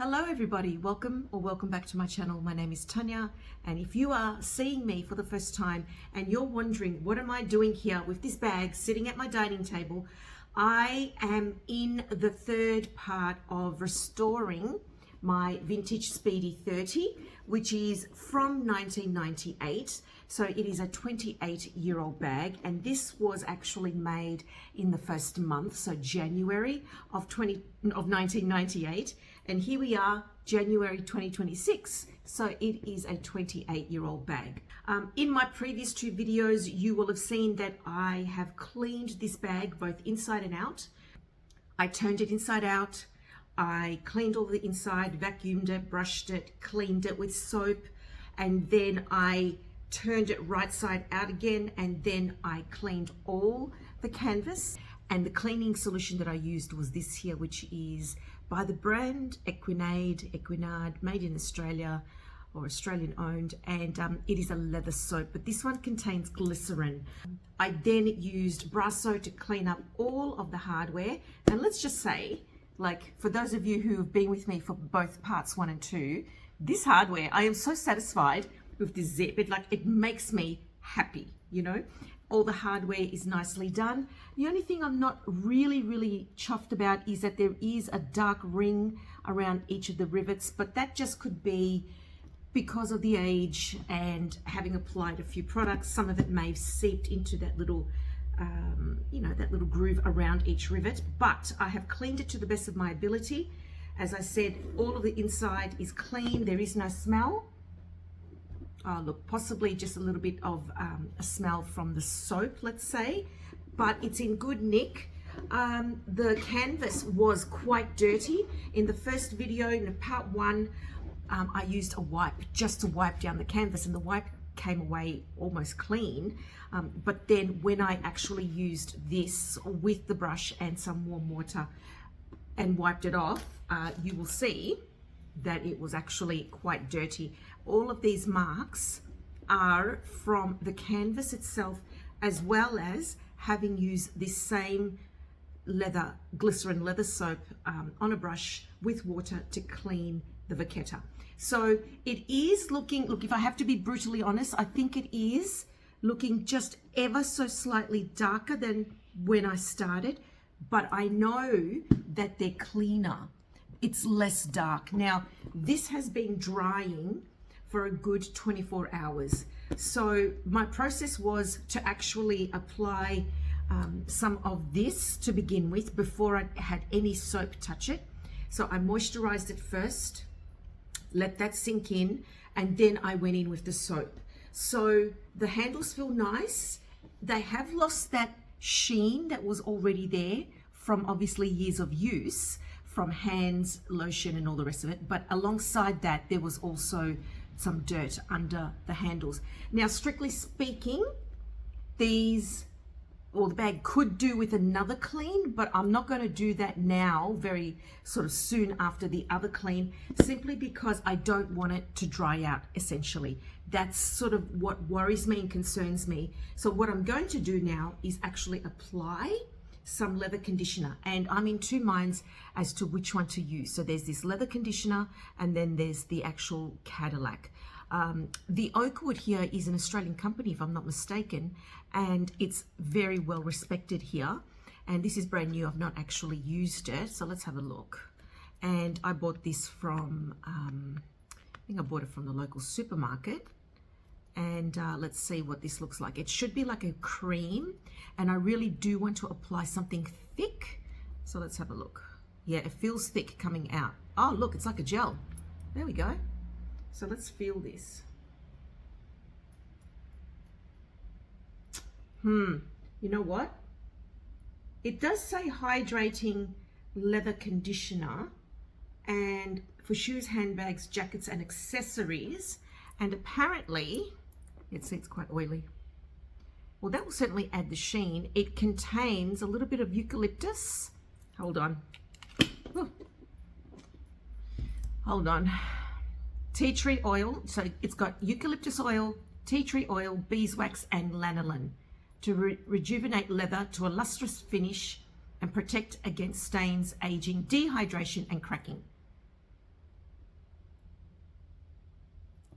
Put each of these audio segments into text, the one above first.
Hello everybody, welcome back to my channel. My name is Tanya, and if you are seeing me for the first time and you're wondering what am I doing here with this bag sitting at my dining table, I am in the third part of restoring my vintage Speedy 30, which is from 1998. So it is a 28-year-old bag, and this was actually made in the first month, so January of 1998, and here we are, January 2026. So it is a 28-year-old bag. In my previous two videos, you will have seen that I have cleaned this bag both inside and out. I turned it inside out. I cleaned all the inside, vacuumed it, brushed it, cleaned it with soap, and then I turned it right side out again, and then I cleaned all the canvas. And the cleaning solution that I used was this here, which is by the brand Equinade, made in Australia or Australian owned, and it is a leather soap, but this one contains glycerin. I then used Brasso to clean up all of the hardware, and let's just say, like, for those of you who have been with me for both parts 1 and 2, this hardware, I am so satisfied with this zip. It makes me happy, you know. All the hardware is nicely done. The only thing I'm not really chuffed about is that there is a dark ring around each of the rivets, but that just could be because of the age and having applied a few products. Some of it may have seeped into that little that little groove around each rivet, but I have cleaned it to the best of my ability. As I said, all of the inside is clean. There is no smell. Oh, look, possibly just a little bit of a smell from the soap, let's say, but it's in good nick. The canvas was quite dirty. In the first video, in part 1, I used a wipe just to wipe down the canvas, and the wipe came away almost clean. But then when I actually used this with the brush and some warm water and wiped it off, you will see that it was actually quite dirty. All of these marks are from the canvas itself, as well as having used this same glycerin leather soap on a brush with water to clean the Vachetta. So it is looking, look, if I have to be brutally honest, I think it is looking just ever so slightly darker than when I started, but I know that they're cleaner. It's less dark. Now, this has been drying for a good 24 hours. So my process was to actually apply some of this to begin with before I had any soap touch it. So I moisturized it first, let that sink in, and then I went in with the soap. So the handles feel nice. They have lost that sheen that was already there from obviously years of use, from hands, lotion, and all the rest of it. But alongside that, there was also some dirt under the handles. Now, strictly speaking, the bag could do with another clean, but I'm not going to do that now, very sort of soon after the other clean, simply because I don't want it to dry out, essentially. That's sort of what worries me and concerns me. So what I'm going to do now is actually apply some leather conditioner, and I'm in two minds as to which one to use. So there's this leather conditioner, and then there's the actual Cadillac. The Oakwood here is an Australian company, if I'm not mistaken, and it's very well respected here. And this is brand new. I've not actually used it, so let's have a look. And I bought this from, I think I bought it from the local supermarket. And let's see what this looks like. It should be like a cream, and I really do want to apply something thick. So let's have a look. Yeah, it feels thick coming out. Oh, look, it's like a gel. There we go. So let's feel this. You know what? It does say hydrating leather conditioner, and for shoes, handbags, jackets, and accessories. And apparently, it's quite oily. Well, that will certainly add the sheen. It contains a little bit of eucalyptus. Hold on. Ooh. Hold on. Tea tree oil. So it's got eucalyptus oil, tea tree oil, beeswax, and lanolin to rejuvenate leather to a lustrous finish and protect against stains, aging, dehydration, and cracking.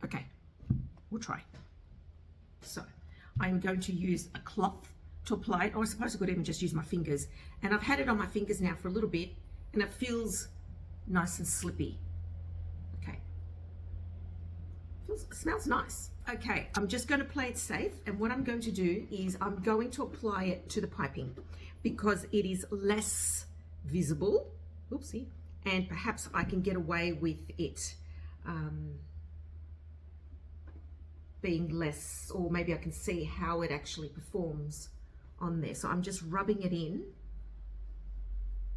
Okay, we'll try. So I'm going to use a cloth to apply it, or I suppose I could even just use my fingers. And I've had it on my fingers now for a little bit, and it feels nice and slippy. Okay, it smells nice. Okay, I'm just going to play it safe, and what I'm going to do is I'm going to apply it to the piping because it is less visible. Oopsie. And perhaps I can get away with it being less, or maybe I can see how it actually performs on there. So I'm just rubbing it in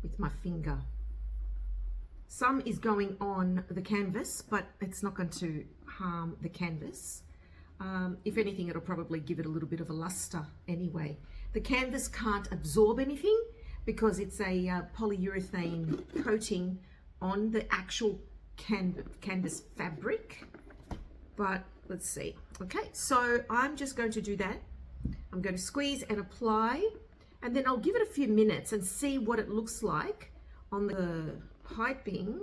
with my finger. Some is going on the canvas, but it's not going to harm the canvas. If anything, it'll probably give it a little bit of a luster anyway. The canvas can't absorb anything because it's a polyurethane coating on the actual canvas fabric. But let's see. Okay, so I'm just going to do that. I'm going to squeeze and apply, and then I'll give it a few minutes and see what it looks like on the piping,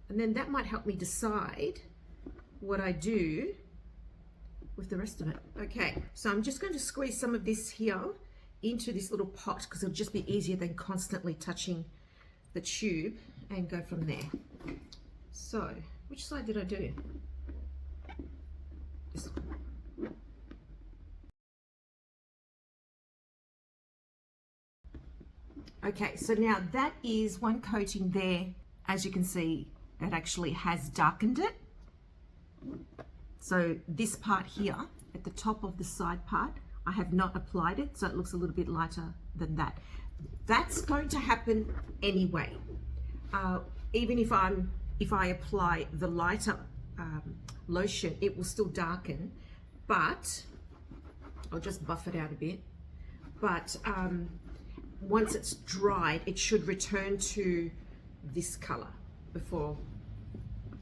and then that might help me decide what I do with the rest of it. Okay, so I'm just going to squeeze some of this here into this little pot because it'll just be easier than constantly touching the tube, and go from there. So which side did I do? This one. Okay, so now that is one coating there. As you can see, it actually has darkened it. So this part here at the top of the side part, I have not applied it, so it looks a little bit lighter than that. That's going to happen anyway. Even if I apply the lighter lotion, it will still darken, but I'll just buff it out a bit. But once it's dried, it should return to this color before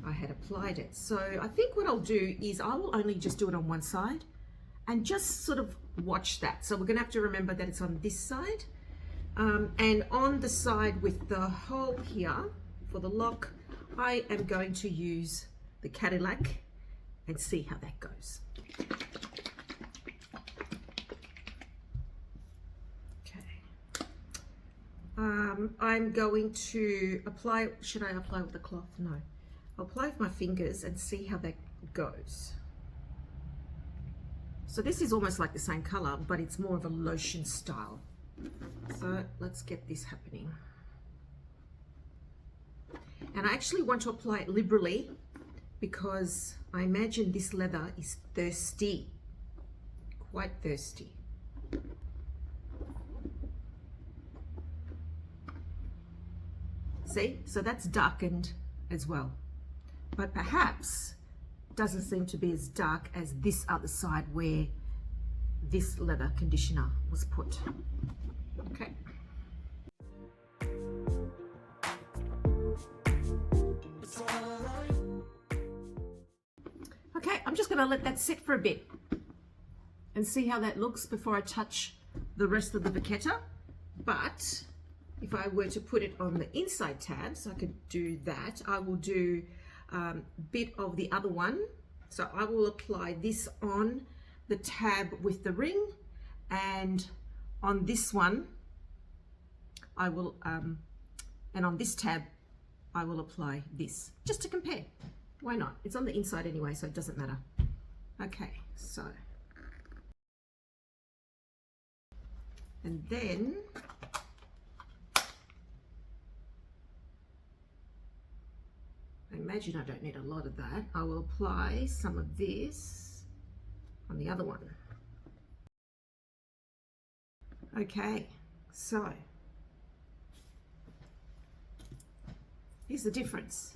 I had applied it. So I think what I'll do is I will only just do it on one side and just sort of watch that. So we're gonna have to remember that it's on this side. And on the side with the hole here for the lock, I am going to use the Cadillac and see how that goes. I'm going to apply, should I apply with the cloth? No. I'll apply with my fingers and see how that goes. So this is almost like the same color, but it's more of a lotion style. So let's get this happening. And I actually want to apply it liberally because I imagine this leather is thirsty, quite thirsty. See, so that's darkened as well, but perhaps doesn't seem to be as dark as this other side where this leather conditioner was put. Okay. Okay, I'm just going to let that sit for a bit and see how that looks before I touch the rest of the Vachetta. But if I were to put it on the inside tabs, I could do that. I will do a bit of the other one. So I will apply this on the tab with the ring, and on this one, I will, and on this tab, I will apply this, just to compare. Why not? It's on the inside anyway, so it doesn't matter. Okay, so. And then, I imagine I don't need a lot of that. I will apply some of this on the other one. Okay, so here's the difference.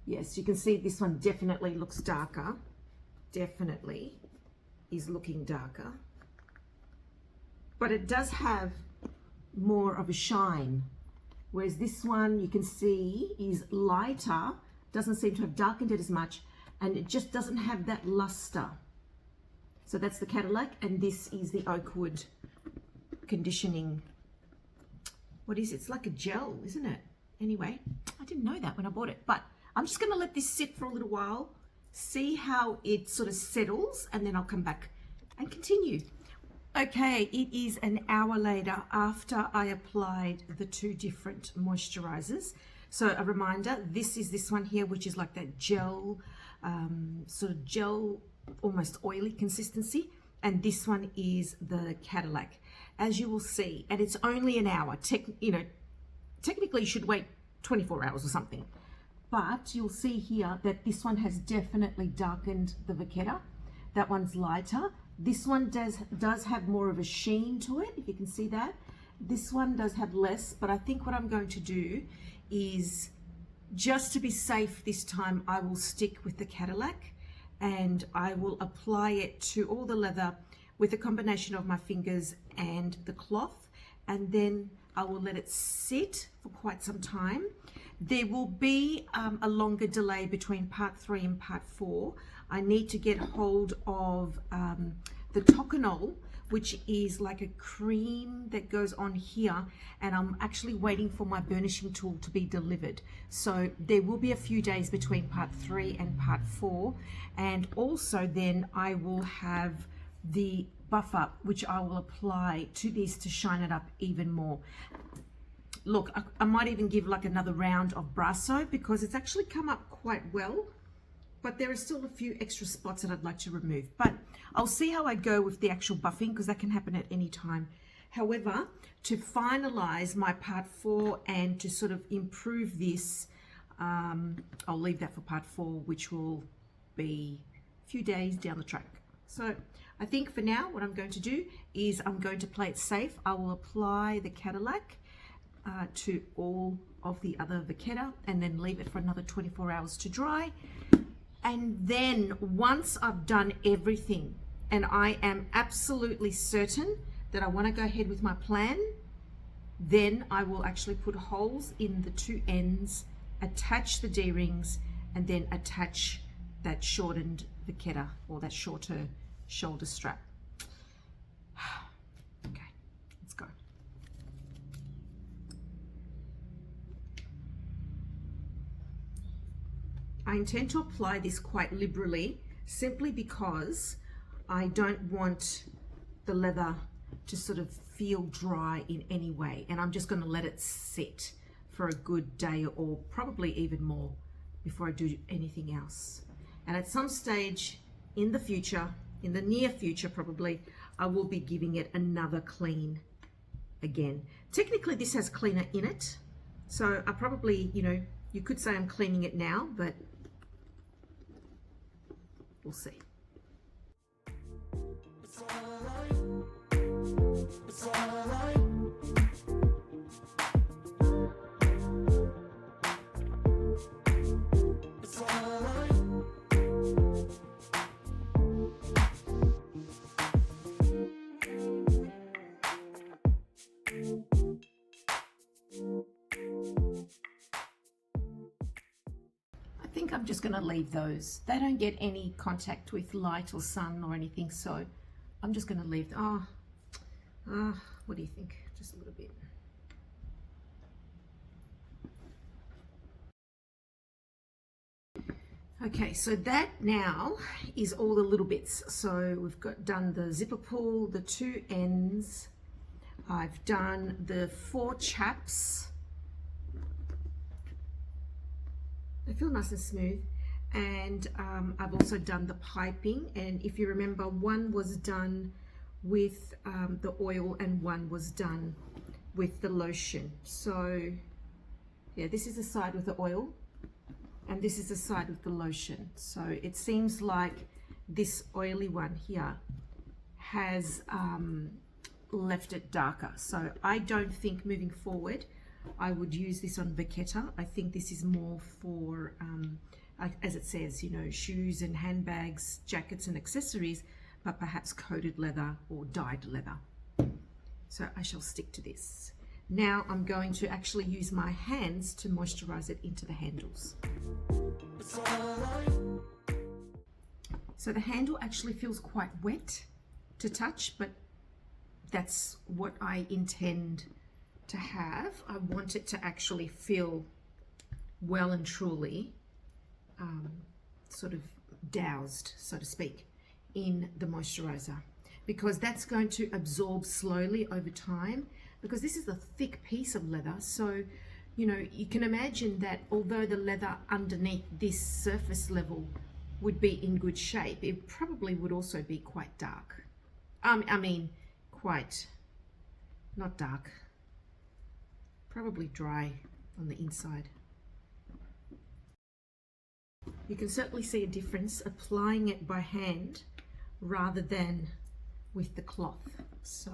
Yes, you can see this one definitely looks darker. Definitely is looking darker. But it does have more of a shine. Whereas this one you can see is lighter, doesn't seem to have darkened it as much, and it just doesn't have that luster. So that's the Cadillac, and this is the Oakwood conditioning. What is it? It's like a gel, isn't it? Anyway, I didn't know that when I bought it, but I'm just going to let this sit for a little while, see how it sort of settles, and then I'll come back and continue. Okay, it is an hour later after I applied the two different moisturizers. So a reminder, this is this one here, which is like that gel, sort of gel, almost oily consistency. And this one is the Cadillac, as you will see. And it's only an hour. Technically you should wait 24 hours or something. But you'll see here that this one has definitely darkened the Vachetta. That one's lighter. This one does have more of a sheen to it, if you can see that. This one does have less, but I think what I'm going to do is, just to be safe this time, I will stick with the Cadillac and I will apply it to all the leather with a combination of my fingers and the cloth, and then I will let it sit for quite some time. There will be a longer delay between part 3 and part 4. I need to get hold of the Toconol, which is like a cream that goes on here, and I'm actually waiting for my burnishing tool to be delivered. So there will be a few days between part 3 and part 4, and also then I will have the buff up, which I will apply to this to shine it up even more. Look, I might even give like another round of Brasso because it's actually come up quite well, but there are still a few extra spots that I'd like to remove. But I'll see how I go with the actual buffing, because that can happen at any time. However, to finalize my part 4 and to sort of improve this, I'll leave that for part 4, which will be a few days down the track. So I think for now, what I'm going to do is I'm going to play it safe. I will apply the Cadillac to all of the other Vachetta and then leave it for another 24 hours to dry. And then once I've done everything and I am absolutely certain that I want to go ahead with my plan, then I will actually put holes in the two ends, attach the D-rings, and then attach that shortened Vachetta, or that shorter shoulder strap. Okay, let's go. I intend to apply this quite liberally, simply because I don't want the leather to sort of feel dry in any way, and I'm just going to let it sit for a good day or probably even more before I do anything else. And at some stage in the future, in the near future probably, I will be giving it another clean again. Technically this has cleaner in it, so I probably, you could say I'm cleaning it now, but we'll see. It's all right. It's all right. It's all right. I think I'm just going to leave those. They don't get any contact with light or sun or anything, so I'm just going to leave them. What do you think? Just a little bit. Okay, so that now is all the little bits. So we've done the zipper pull, the two ends. I've done the 4 chaps. They feel nice and smooth, and I've also done the piping, and if you remember, one was done with the oil and one was done with the lotion. So yeah, this is the side with the oil and this is the side with the lotion. So it seems like this oily one here has left it darker. So I don't think moving forward I would use this on Vachetta. I think this is more for, as it says, shoes and handbags, jackets and accessories, but perhaps coated leather or dyed leather. So I shall stick to this. Now I'm going to actually use my hands to moisturize it into the handles. So the handle actually feels quite wet to touch, but that's what I intend to have. I want it to actually feel well and truly sort of doused, so to speak, in the moisturizer, because that's going to absorb slowly over time, because this is a thick piece of leather. So, you know, you can imagine that although the leather underneath this surface level would be in good shape, it probably would also be quite dark. I mean, quite, not dark, probably dry on the inside. You can certainly see a difference applying it by hand rather than with the cloth. So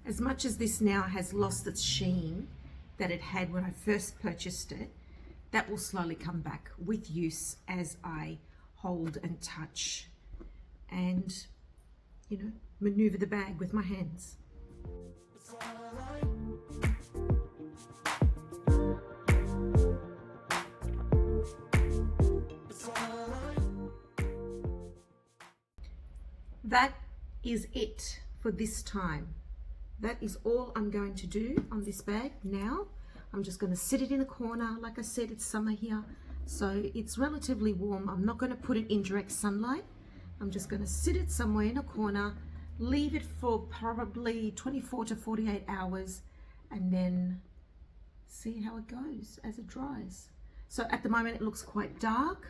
as much as this now has lost its sheen that it had when I first purchased it, that will slowly come back with use as I hold and touch and, you know, maneuver the bag with my hands. That is it for this time. That is all I'm going to do on this bag now. I'm just going to sit it in a corner. Like I said, it's summer here, so it's relatively warm. I'm not going to put it in direct sunlight. I'm just going to sit it somewhere in a corner, leave it for probably 24 to 48 hours, and then see how it goes as it dries. So at the moment it looks quite dark,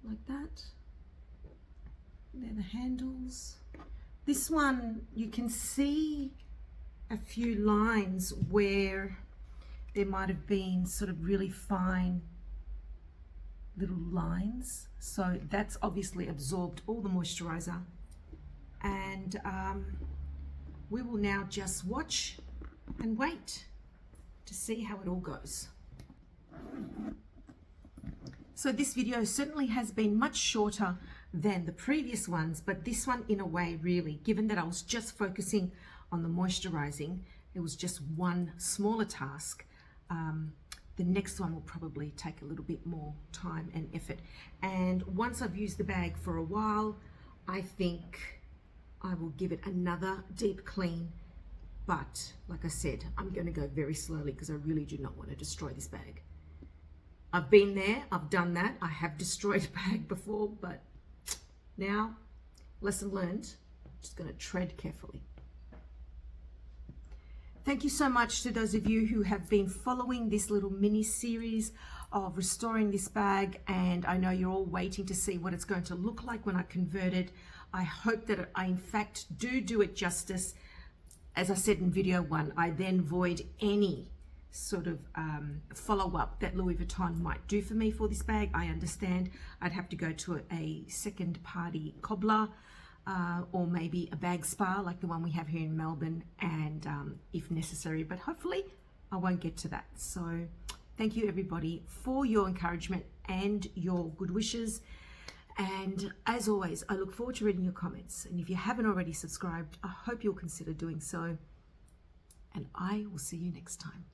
like that. There are the handles. This one, you can see a few lines where there might have been sort of really fine little lines. So that's obviously absorbed all the moisturizer. And we will now just watch and wait to see how it all goes. So this video certainly has been much shorter than the previous ones, but this one in a way really, given that I was just focusing on the moisturizing, it was just one smaller task. The next one will probably take a little bit more time and effort. And once I've used the bag for a while, I think I will give it another deep clean. But like I said, I'm going to go very slowly because I really do not want to destroy this bag. I've been there, I've done that. I have destroyed a bag before, but now, lesson learned, just going to tread carefully. Thank you so much to those of you who have been following this little mini series of restoring this bag, and I know you're all waiting to see what it's going to look like when I convert it. I hope that I in fact do it justice. As I said in video 1, I then void any sort of follow-up that Louis Vuitton might do for me for this bag. I understand I'd have to go to a second party cobbler or maybe a bag spa like the one we have here in Melbourne, and if necessary, but hopefully I won't get to that. So thank you everybody for your encouragement and your good wishes, and as always I look forward to reading your comments, and if you haven't already subscribed, I hope you'll consider doing so, and I will see you next time.